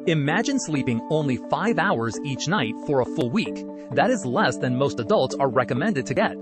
Imagine sleeping only 5 hours each night for a full week. That is less than most adults are recommended to get.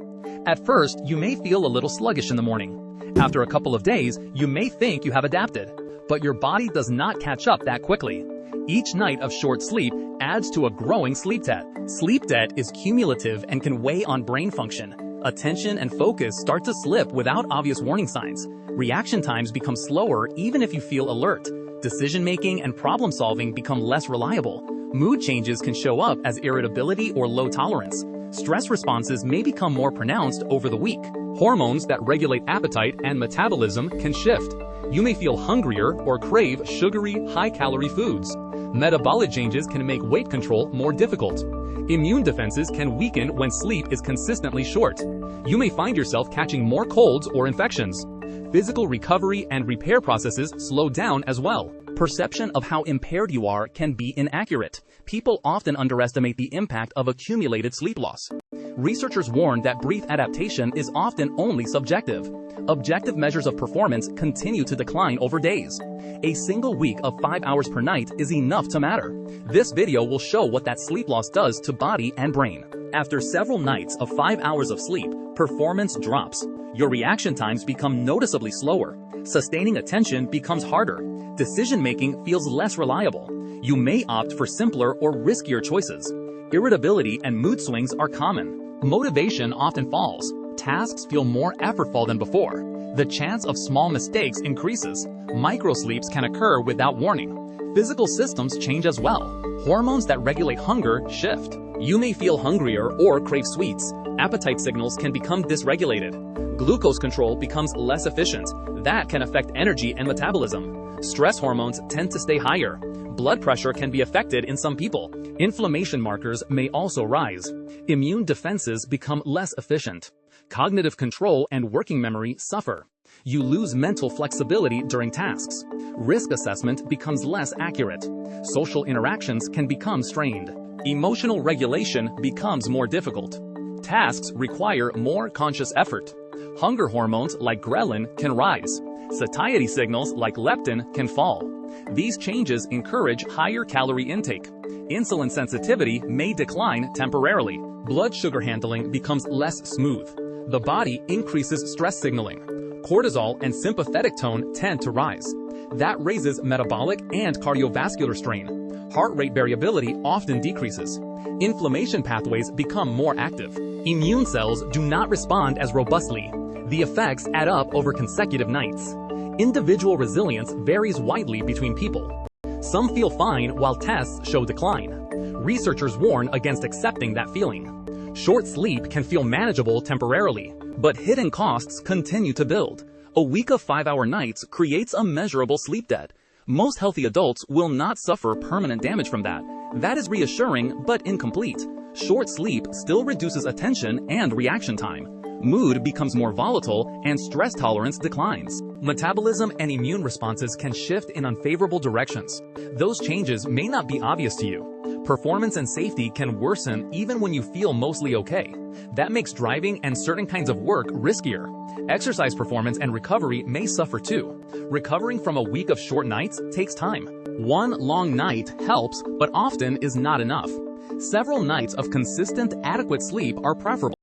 At first, you may feel a little sluggish in the morning. After a couple of days, you may think you have adapted, but your body does not catch up that quickly. Each night of short sleep adds to a growing sleep debt. Sleep debt is cumulative and can weigh on brain function. Attention and focus start to slip without obvious warning signs. Reaction times become slower even if you feel alert. Decision-making and problem-solving become less reliable. Mood changes can show up as irritability or low tolerance. Stress responses may become more pronounced over the week. Hormones that regulate appetite and metabolism can shift. You may feel hungrier or crave sugary, high-calorie foods. Metabolic changes can make weight control more difficult. Immune defenses can weaken when sleep is consistently short. You may find yourself catching more colds or infections. Physical recovery and repair processes slow down as well. Perception of how impaired you are can be inaccurate. People often underestimate the impact of accumulated sleep loss. Researchers warn that brief adaptation is often only subjective. Objective measures of performance continue to decline over days. A single week of 5 hours per night is enough to matter. This video will show what that sleep loss does to body and brain. After several nights of 5 hours of sleep, performance drops. Your reaction times become noticeably slower. Sustaining attention becomes harder. Decision-making feels less reliable. You may opt for simpler or riskier choices. Irritability and mood swings are common. Motivation often falls. Tasks feel more effortful than before. The chance of small mistakes increases. Microsleeps can occur without warning. Physical systems change as well. Hormones that regulate hunger shift. You may feel hungrier or crave sweets. Appetite signals can become dysregulated. Glucose control becomes less efficient. That can affect energy and metabolism. Stress hormones tend to stay higher. Blood pressure can be affected in some people. Inflammation markers may also rise. Immune defenses become less efficient. Cognitive control and working memory suffer. You lose mental flexibility during tasks. Risk assessment becomes less accurate. Social interactions can become strained. Emotional regulation becomes more difficult. Tasks require more conscious effort. Hunger hormones like ghrelin can rise. Satiety signals like leptin can fall. These changes encourage higher calorie intake. Insulin sensitivity may decline temporarily. Blood sugar handling becomes less smooth. The body increases stress signaling. Cortisol and sympathetic tone tend to rise. That raises metabolic and cardiovascular strain. Heart rate variability often decreases. Inflammation pathways become more active. Immune cells do not respond as robustly. The effects add up over consecutive nights. Individual resilience varies widely between people. Some feel fine while tests show decline. Researchers warn against accepting that feeling. Short sleep can feel manageable temporarily, but hidden costs continue to build. A week of 5-hour nights creates a measurable sleep debt. Most healthy adults will not suffer permanent damage from that. That is reassuring but incomplete. Short sleep still reduces attention and reaction time. Mood becomes more volatile and stress tolerance declines. Metabolism and immune responses can shift in unfavorable directions. Those changes may not be obvious to you. Performance and safety can worsen even when you feel mostly okay. That makes driving and certain kinds of work riskier. Exercise performance and recovery may suffer too. Recovering from a week of short nights takes time. One long night helps, but often is not enough. Several nights of consistent, adequate sleep are preferable.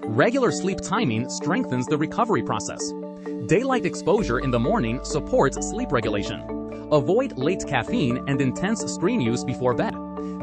Regular sleep timing strengthens the recovery process. Daylight exposure in the morning supports sleep regulation. Avoid late caffeine and intense screen use before bed.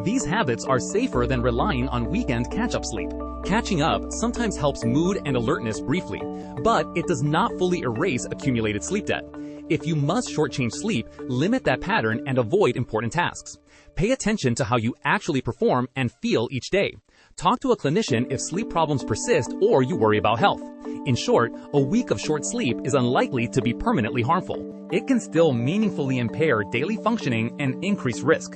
These habits are safer than relying on weekend catch-up sleep. Catching up sometimes helps mood and alertness briefly, but it does not fully erase accumulated sleep debt. If you must shortchange sleep, limit that pattern and avoid important tasks. Pay attention to how you actually perform and feel each day. Talk to a clinician if sleep problems persist or you worry about health. In short, a week of short sleep is unlikely to be permanently harmful. It can still meaningfully impair daily functioning and increase risk.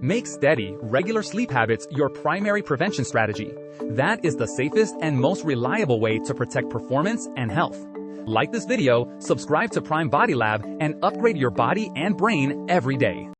Make steady, regular sleep habits your primary prevention strategy. That is the safest and most reliable way to protect performance and health. Like this video, subscribe to Prime Body Lab, and upgrade your body and brain every day.